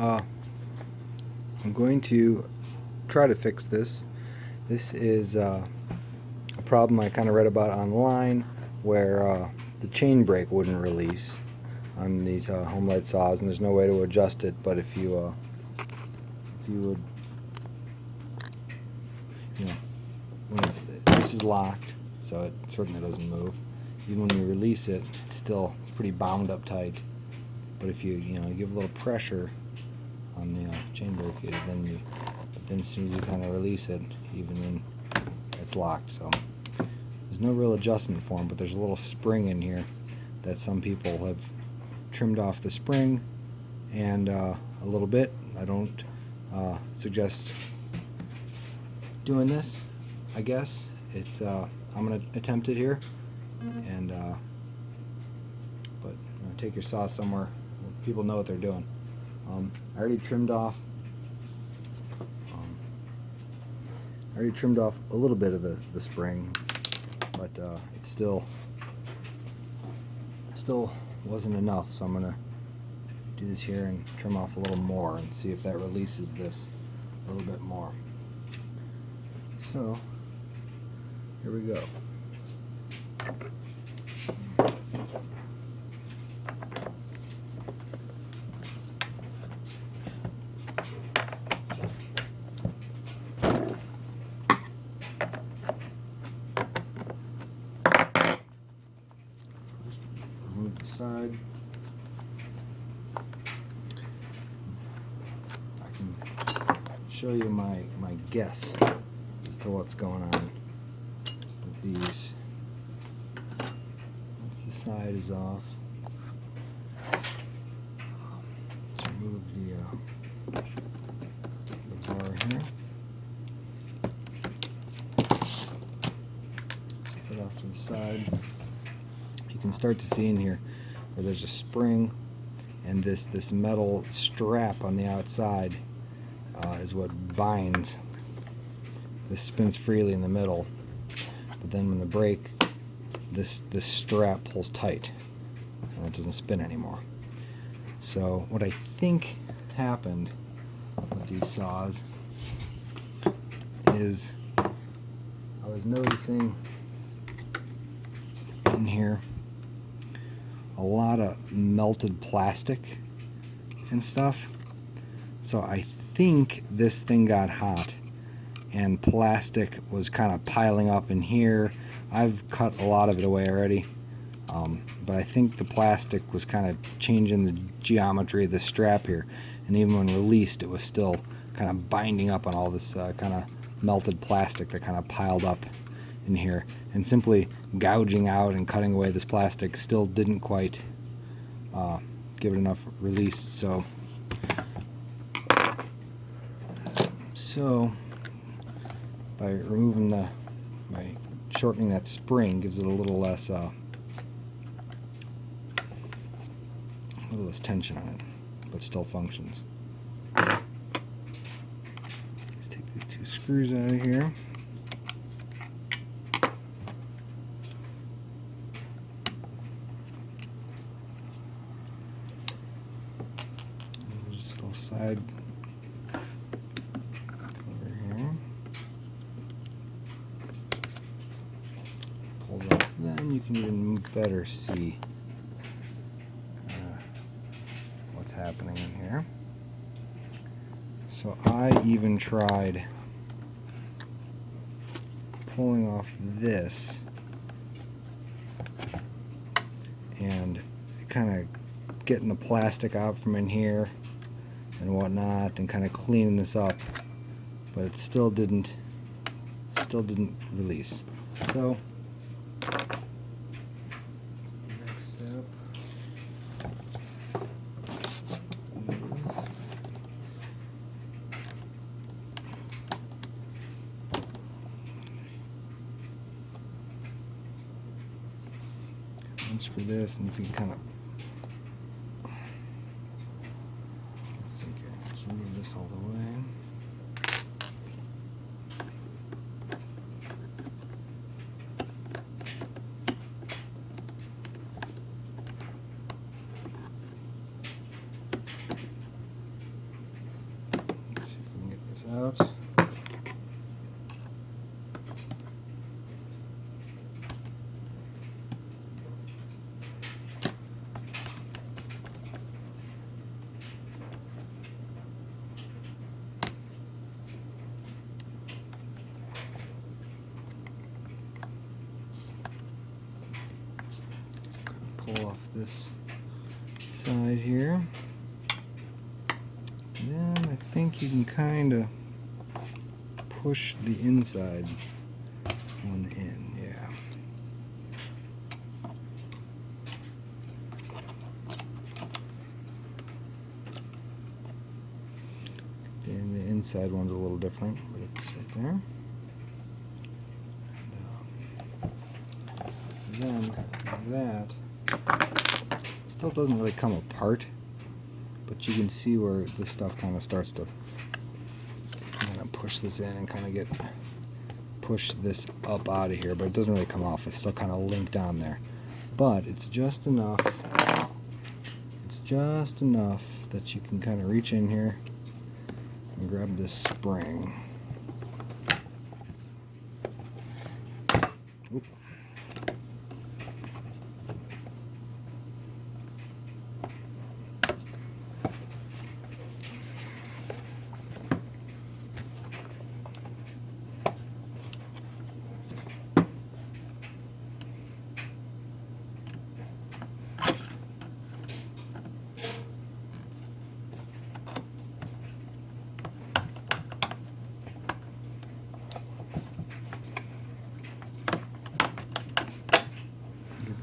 I'm going to try to fix this. This is a problem I kind of read about online where the chain brake wouldn't release on these Homelite saws, and there's no way to adjust it. But if you would, you know, this is locked, so it certainly doesn't move. Even when you release it, it's pretty bound up tight. But if you give a little pressure on the chain brake, then as soon as you kind of release it, even when it's locked. So there's no real adjustment for them, but there's a little spring in here that some people have trimmed off the spring, and a little bit. I don't suggest doing this. I guess it's I'm gonna attempt it here, and but take your saw somewhere where people know what they're doing. I already trimmed off a little bit of the spring, but it still wasn't enough, so I'm gonna do this here and trim off a little more and see if that releases this a little bit more. So here we go. Remove the side. I can show you my guess as to what's going on with these. Once the side is off, let's remove the bar here. Put it off to the side. You can start to see in here where there's a spring, and this metal strap on the outside is what binds. This spins freely in the middle, but then when the brake, this strap pulls tight and it doesn't spin anymore. So what I think happened with these saws is I was noticing in here a lot of melted plastic and stuff. So I think this thing got hot and plastic was kind of piling up in here. I've cut a lot of it away already, but I think the plastic was kind of changing the geometry of the strap here, and even when released it was still kind of binding up on all this kind of melted plastic that kind of piled up in here, and simply gouging out and cutting away this plastic still didn't quite give it enough release. So by removing by shortening that spring gives it a little less tension on it, but still functions. Let's take these two screws out of here. Just a little side cover here. Pulls off, then you can even better see what's happening in here. So I even tried pulling off this and kind of getting the plastic out from in here and whatnot, and kind of cleaning this up, but it still didn't release. So next step is unscrew this, and if you can kind of let's remove this all the way. out. Pull off this side here. Then I think you can kind of push the inside one in, yeah. And the inside one's a little different, but it's right there. And then that still doesn't really come apart, but you can see where this stuff kind of starts to kind of push this in and kind of push this up out of here, but it doesn't really come off. It's still kind of linked on there, but it's just enough. It's just enough that you can kind of reach in here and grab this spring. Oop.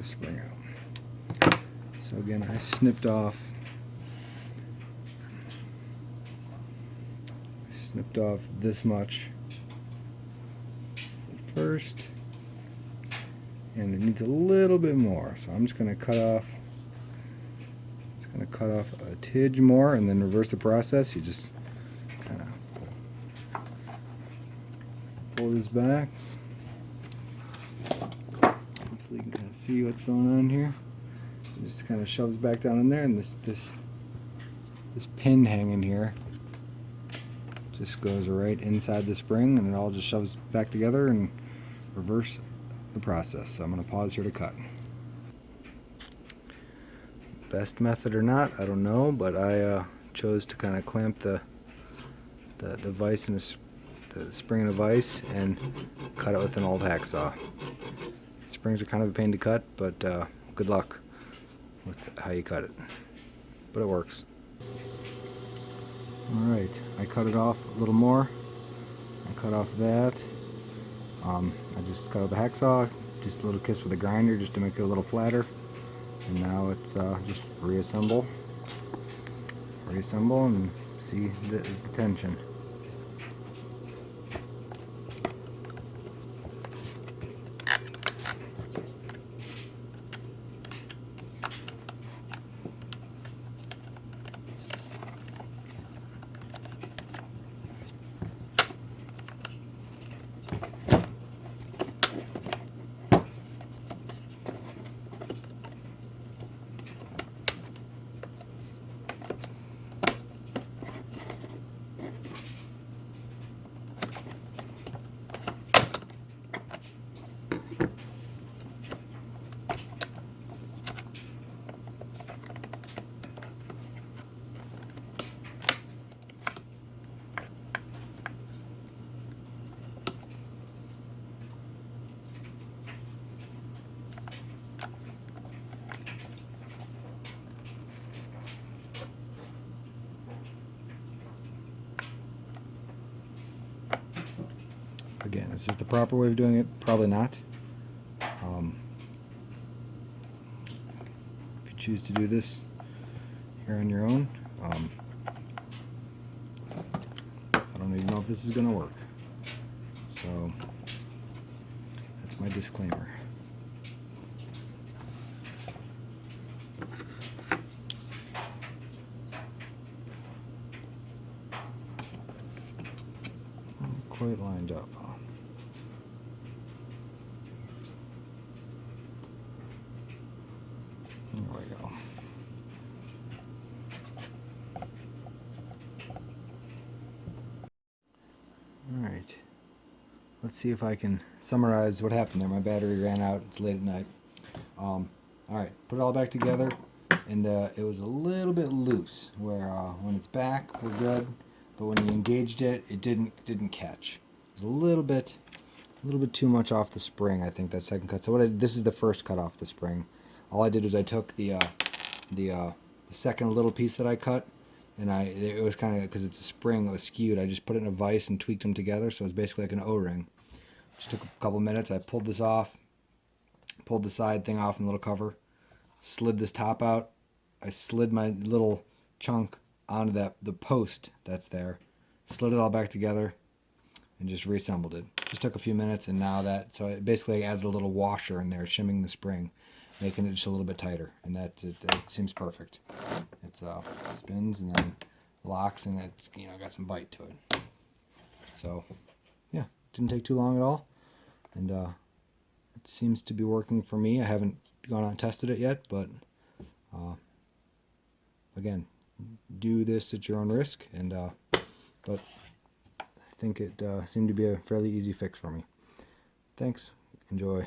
Spring out. So again, I snipped off this much at first, and it needs a little bit more. So I'm just going to cut off. A tidge more, and then reverse the process. You just kind of pull this back. You can kind of see what's going on here. It just kind of shoves back down in there, and this pin hanging here just goes right inside the spring, and it all just shoves back together and reverse the process. So I'm going to pause here to cut. Best method or not, I don't know, but I chose to kind of clamp the vise in the spring in a vise and cut it with an old hacksaw. Springs are kind of a pain to cut, but good luck with how you cut it. But it works. Alright, I cut it off a little more. I cut off that. I just cut out the hacksaw, just a little kiss with a grinder just to make it a little flatter. And now it's just reassemble and see the tension. Again, is this the proper way of doing it? Probably not. If you choose to do this here on your own, I don't even know if this is going to work. So that's my disclaimer. Not quite lined up. There we go. let's see if I can summarize what happened there. My battery ran out. It's late at night. All right, put it all back together, and it was a little bit loose. Where when it's back, we're good, but when you engaged it, it didn't catch. It was a little bit too much off the spring. I think that second cut. So this is the first cut off the spring. All I did was I took the second little piece that I cut, and it was kind of, because it's a spring, it was skewed. I just put it in a vise and tweaked them together, so it's basically like an O-ring. Just took a couple minutes. I pulled this off, pulled the side thing off and the little cover, slid this top out. I slid my little chunk onto the post that's there, slid it all back together, and just reassembled it. Just took a few minutes, and now so it basically added a little washer in there, shimming the spring, making it just a little bit tighter, and it seems perfect. It spins and then locks, and it's got some bite to it. So yeah, didn't take too long at all, and it seems to be working for me. I haven't gone out and tested it yet, but again, do this at your own risk, and but I think it seemed to be a fairly easy fix for me. Thanks. Enjoy.